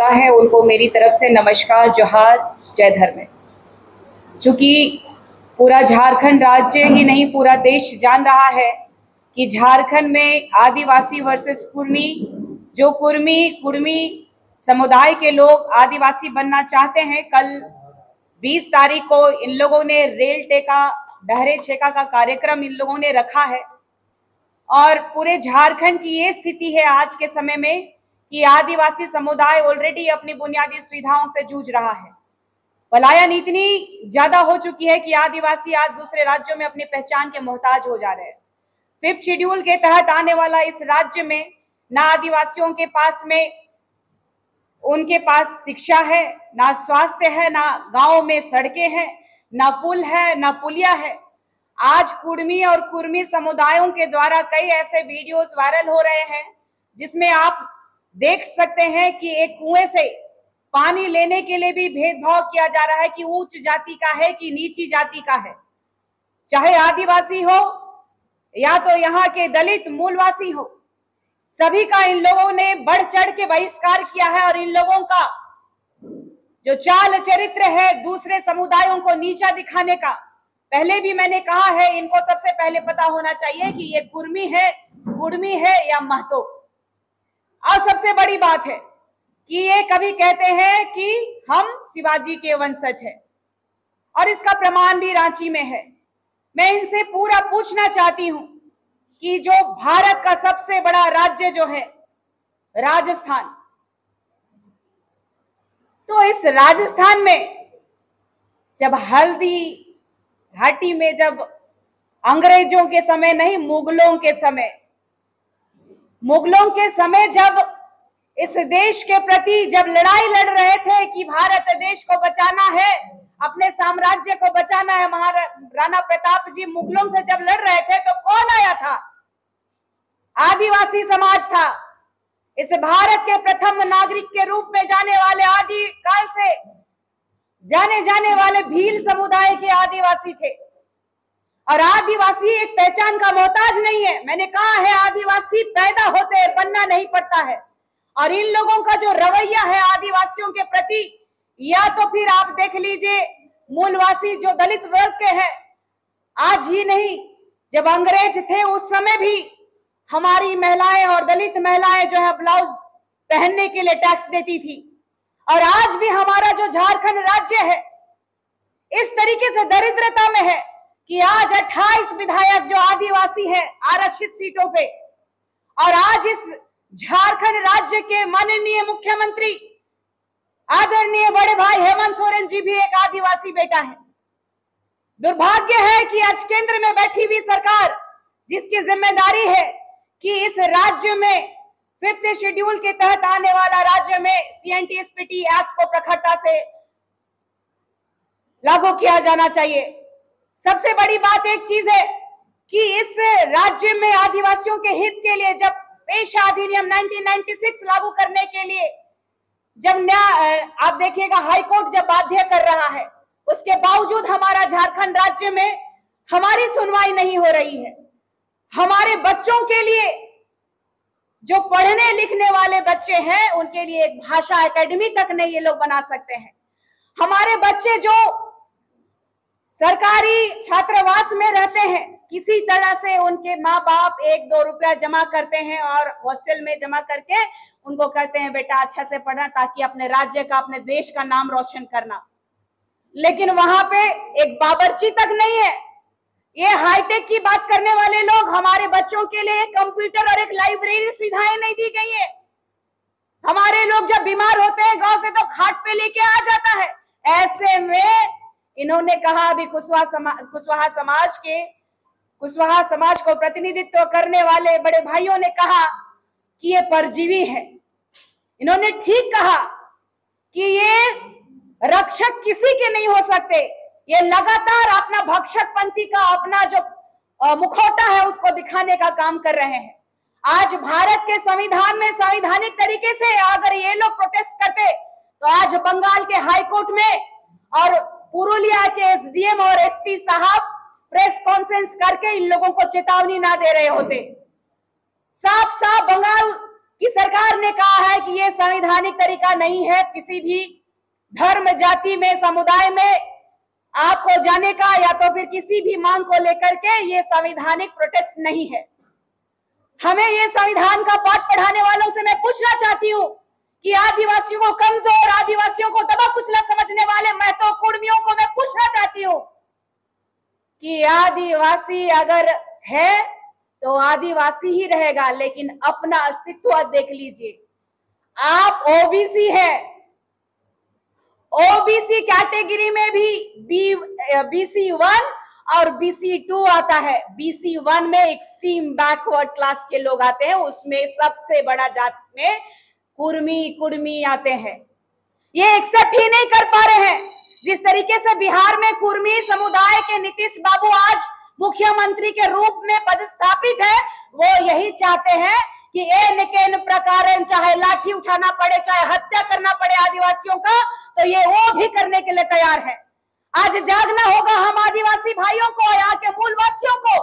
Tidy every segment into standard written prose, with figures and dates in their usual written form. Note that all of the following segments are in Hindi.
है उनको मेरी तरफ से नमस्कार, जोहार, जय धर्म। चूंकि पूरा झारखंड राज्य ही नहीं पूरा देश जान रहा है कि झारखंड में आदिवासी वर्सेस कुर्मी, जो कुर्मी समुदाय के लोग आदिवासी बनना चाहते हैं, कल 20 तारीख को इन लोगों ने रेल टेका डहरे छेका का कार्यक्रम इन लोगों ने रखा है। और पूरे झारखंड की ये स्थिति है आज के समय में कि आदिवासी समुदाय ऑलरेडी अपनी बुनियादी सुविधाओं से जूझ रहा है। पलायन इतनी ज्यादा हो चुकी है कि आदिवासी आज दूसरे राज्यों में अपनी पहचान के मोहताज हो जा रहे हैं। 5th शेड्यूल के तहत आने वाला इस राज्य में ना आदिवासियों के पास में उनके पास शिक्षा है, ना स्वास्थ्य है, ना गांव में सड़कें हैं, ना पुल है, ना पुलिया है। आज कुर्मी और कुर्मी समुदायों के द्वारा कई ऐसे वीडियोस वायरल हो रहे हैं जिसमें आप देख सकते हैं कि एक कुएं से पानी लेने के लिए भी भेदभाव किया जा रहा है कि उच्च जाति का है कि नीची जाति का है, चाहे आदिवासी हो या तो यहाँ के दलित मूलवासी हो, सभी का इन लोगों ने बढ़ चढ़ के बहिष्कार किया है। और इन लोगों का जो चाल चरित्र है दूसरे समुदायों को नीचा दिखाने का, पहले भी मैंने कहा है, इनको सबसे पहले पता होना चाहिए कि ये कुर्मी है, कुर्मी है या महतो। और सबसे बड़ी बात है कि ये कभी कहते हैं कि हम शिवाजी के वंशज हैं, और इसका प्रमाण भी रांची में है। मैं इनसे पूरा पूछना चाहती हूं कि जो भारत का सबसे बड़ा राज्य जो है राजस्थान, तो इस राजस्थान में जब हल्दी घाटी में, जब अंग्रेजों के समय नहीं, मुगलों के समय जब इस देश के प्रति जब लड़ाई लड़ रहे थे कि भारत देश को बचाना है, अपने साम्राज्य को बचाना है, महाराणा प्रताप जी मुगलों से जब लड़ रहे थे तो कौन आया था? आदिवासी समाज था। इस भारत के प्रथम नागरिक के रूप में जाने वाले, आदि काल से जाने वाले भील समुदाय के आदिवासी थे। और आदिवासी एक पहचान का मोहताज नहीं है। मैंने कहा है, आदिवासी पैदा होते हैं, बनना नहीं पड़ता है। और इन लोगों का जो रवैया है आदिवासियों के प्रति, या तो फिर आप देख लीजिए मूलवासी जो दलित वर्ग के हैं, आज ही नहीं, जब अंग्रेज थे उस समय भी हमारी महिलाएं और दलित महिलाएं जो है ब्लाउज पहनने के लिए टैक्स देती थी। और आज भी हमारा जो झारखंड राज्य है इस तरीके से दरिद्रता में है कि आज 28 विधायक जो आदिवासी हैं आरक्षित सीटों पे, और आज इस झारखंड राज्य के माननीय मुख्यमंत्री आदरणीय बड़े भाई हेमंत सोरेन जी भी एक आदिवासी बेटा है। दुर्भाग्य है कि आज केंद्र में बैठी हुई सरकार, जिसकी जिम्मेदारी है कि इस राज्य में 5th शेड्यूल के तहत आने वाला राज्य में CNTSPT एक्ट को प्रखरता से लागू किया जाना चाहिए। सबसे बड़ी बात एक चीज है कि इस राज्य में आदिवासियों के हित के लिए जब पेशा अधिनियम 1996 लागू करने के लिए जब आप देखिएगा हाईकोर्ट जब बाध्य कर रहा है, उसके बावजूद हमारा झारखंड राज्य में हमारी सुनवाई नहीं हो रही है। हमारे बच्चों के लिए, जो पढ़ने लिखने वाले बच्चे हैं, उनके लिए एक भाषा एकेडमी तक नहीं ये लोग बना सकते हैं। हमारे बच्चे जो सरकारी छात्रावास में रहते हैं, किसी तरह से उनके माँ बाप 1-2 रुपया जमा करते हैं और हॉस्टल में जमा करके उनको कहते हैं बेटा अच्छा से पढ़ना ताकि अपने राज्य का, अपने देश का नाम रोशन करना। लेकिन वहां पे एक बावर्ची तक नहीं है। ये हाईटेक की बात करने वाले लोग, हमारे बच्चों के लिए एक कंप्यूटर और एक लाइब्रेरी सुविधाएं नहीं दी गई है। हमारे लोग जब बीमार होते हैं गांव से तो खाट पे लेके आ जाता है। ऐसे में इन्होंने कहा, अभी कुशवाहा समाज को प्रतिनिधित्व करने वाले बड़े भाइयों ने कहा कि ये परजीवी है। इन्होंने ठीक कहा कि ये रक्षक किसी के नहीं हो सकते। ये लगातार अपना भक्षकपंथी का अपना जो मुखौटा है उसको दिखाने का काम कर रहे हैं। आज भारत के संविधान में संवैधानिक तरीके से अगर ये लोग प्रोटेस्ट करते तो आज बंगाल के हाईकोर्ट में और पुरुलिया के SDM और SP साहब प्रेस कॉन्फ्रेंस करके इन लोगों को चेतावनी ना दे रहे होते। साफ साफ बंगाल कि सरकार ने कहा है कि ये संवैधानिक तरीका नहीं है किसी भी धर्म, जाति में, समुदाय में आपको जाने का, या तो फिर किसी भी मांग को लेकर के ये संवैधानिक प्रोटेस्ट नहीं है। हमें ये संविधान का पाठ पढ़ाने वालों से मैं पूछना चाहती हूँ कि आदिवासियों को कमजोर, आदिवासियों को दबा कुचला समझने वाले महतो कुर्मियों को मैं पूछना चाहती हूँ कि आदिवासी अगर है तो आदिवासी ही रहेगा, लेकिन अपना अस्तित्व देख लीजिए। आप ओबीसी है, ओबीसी कैटेगरी में भी BC1 और BC2 आता है। BC1 में एक्सट्रीम बैकवर्ड क्लास के लोग आते हैं, उसमें सबसे बड़ा जात में कुर्मी आते हैं। ये एक्सेप्ट ही नहीं कर पा रहे हैं। जिस तरीके से बिहार में कुर्मी समुदाय के नीतीश बाबू आज मुख्यमंत्री के रूप में पदस्थापित है, वो यही चाहते हैं कि एन प्रकार चाहे लाठी उठाना पड़े, चाहे हत्या करना पड़े आदिवासियों का, तो ये वो भी करने के लिए तैयार है। आज जागना होगा हम आदिवासी भाइयों को, यहाँ के मूलवासियों को,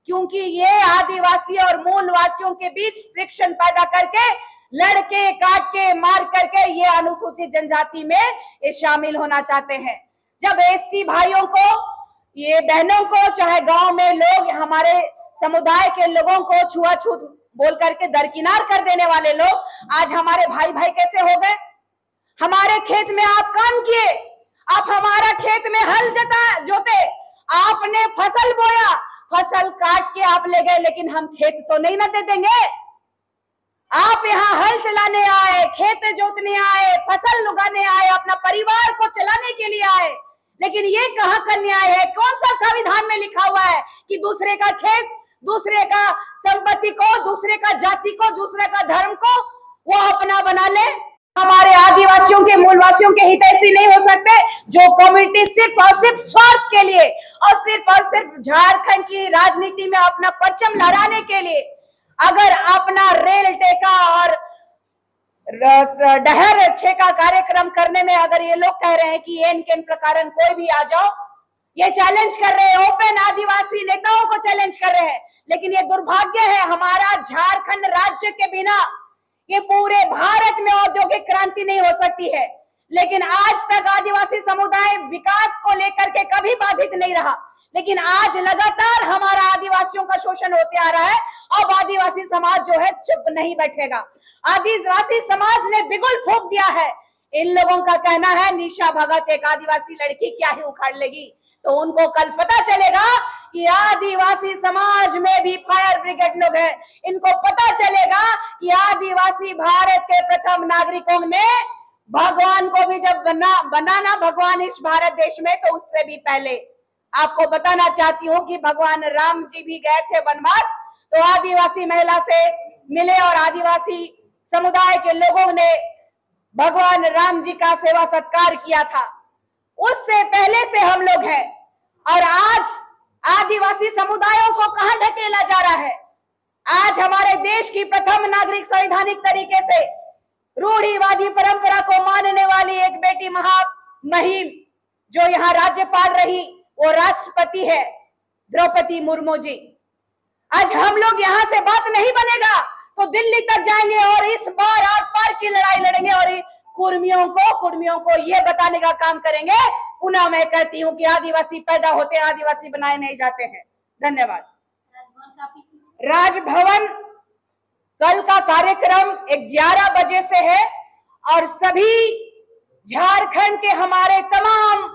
क्योंकि ये आदिवासी और मूलवासियों के बीच फ्रिक्शन पैदा करके, लड़के काट के मार करके ये अनुसूचित जनजाति में ये शामिल होना चाहते हैं। जब एसटी भाइयों को, ये बहनों को, चाहे गांव में लोग, हमारे समुदाय के लोगों को छुआछूत बोल करके दरकिनार कर देने वाले लोग आज हमारे भाई भाई कैसे हो गए? हमारे खेत में आप काम किए, आप हमारा खेत में हल जोते, आपने फसल बोया, फसल काट के आप ले गए, लेकिन हम खेत तो नहीं ना दे देंगे। आप यहाँ हल चलाने आए, खेत जोतने आए, फसल उगाने आए, अपना परिवार को चलाने के लिए आए, लेकिन ये कहाँ का न्याय है? कौन सा संविधान में लिखा हुआ है कि दूसरे का खेत, दूसरे का संपत्ति को, दूसरे का जाति को, दूसरे का धर्म को वो अपना बना ले? हमारे आदिवासियों के, मूलवासियों के हितैषी नहीं हो सकते जो कम्युनिटी सिर्फ और सिर्फ स्वार्थ के लिए और सिर्फ झारखंड की राजनीति में अपना परचम लहराने के लिए अगर अपना रेल टेका और डहर छेका कार्यक्रम करने में अगर ये लोग कह रहे हैं कि एन प्रकार कोई भी आ जाओ, ये चैलेंज कर रहे हैं, ओपन आदिवासी नेताओं को चैलेंज कर रहे हैं। लेकिन ये दुर्भाग्य है, हमारा झारखंड राज्य के बिना ये पूरे भारत में औद्योगिक क्रांति नहीं हो सकती है। लेकिन आज तक आदिवासी समुदाय विकास को लेकर के कभी बाधित नहीं रहा, लेकिन आज लगातार हमारा आदिवासियों का शोषण होते आ रहा है। अब आदिवासी समाज जो है चुप नहीं बैठेगा। आदिवासी समाज ने बिगुल फूंक दिया है। इन लोगों का कहना है निशा भगत एक आदिवासी लड़की क्या ही उखाड़ लेगी, तो उनको कल पता चलेगा कि आदिवासी समाज में भी फायर ब्रिगेड लोग हैं। इनको पता चलेगा कि आदिवासी भारत के प्रथम नागरिकों ने भगवान को भी जब बनाना भगवान इस भारत देश में, तो उससे भी पहले आपको बताना चाहती हूँ कि भगवान राम जी भी गए थे वनवास, तो आदिवासी महिला से मिले और आदिवासी समुदाय के लोगों ने भगवान राम जी का सेवा सत्कार किया था। उससे पहले से हम लोग हैं, और आज आदिवासी समुदायों को कहां ढकेला जा रहा है? आज हमारे देश की प्रथम नागरिक संवैधानिक तरीके से रूढ़िवादी परंपरा को मानने वाली एक बेटी महामहिम जो यहाँ राज्यपाल रही, वो राष्ट्रपति है द्रौपदी मुर्मू जी। आज हम लोग यहाँ से बात नहीं बनेगा तो दिल्ली तक जाएंगे और इस बार आर पार की लड़ाई लड़ेंगे और कुर्मियों को ये बताने का काम करेंगे। पुनः मैं कहती हूँ कि आदिवासी पैदा होते हैं, आदिवासी बनाए नहीं जाते हैं। धन्यवाद। राजभवन कल का कार्यक्रम 11 बजे से है और सभी झारखंड के हमारे तमाम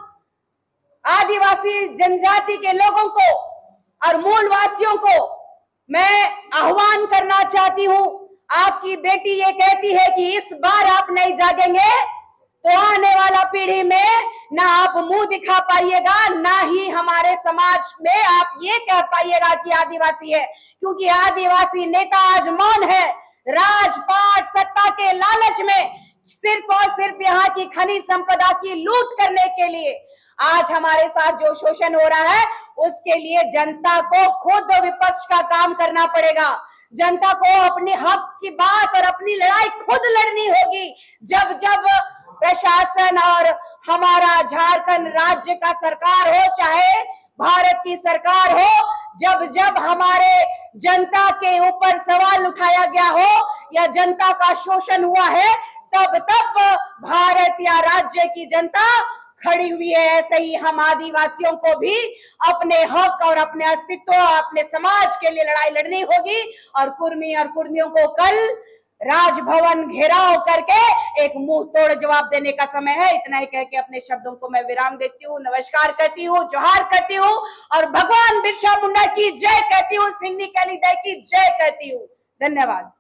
आदिवासी जनजाति के लोगों को और मूलवासियों को मैं आह्वान करना चाहती हूँ। आपकी बेटी ये कहती है कि इस बार आप नहीं जागेंगे तो आने वाला पीढ़ी में ना आप मुंह दिखा पाइएगा, ना ही हमारे समाज में आप ये कह पाइएगा कि आदिवासी है, क्योंकि आदिवासी नेता आज मौन है। राजपाट सत्ता के लालच में सिर्फ और सिर्फ यहाँ की खनिज संपदा की लूट करने के लिए आज हमारे साथ जो शोषण हो रहा है, उसके लिए जनता को खुद विपक्ष का काम करना पड़ेगा। जनता को अपने हक की बात और अपनी लड़ाई खुद लड़नी होगी। जब जब प्रशासन और हमारा झारखंड राज्य का सरकार हो, चाहे भारत की सरकार हो, जब जब हमारे जनता के ऊपर सवाल उठाया गया हो या जनता का शोषण हुआ है, तब तब भारत या राज्य की जनता खड़ी हुई है। ऐसे ही हम आदिवासियों को भी अपने हक और अपने अस्तित्व और अपने समाज के लिए लड़ाई लड़नी होगी। और कुर्मी और कुर्मियों को कल राजभवन घेराव करके एक मुंह तोड़ जवाब देने का समय है। इतना ही कह के अपने शब्दों को मैं विराम देती हूँ, नमस्कार करती हूँ, जोहार करती हूँ और भगवान बिरसा मुंडा की जय कहती हूँ, सिंगनी कैली दे की जय कहती हूँ। धन्यवाद।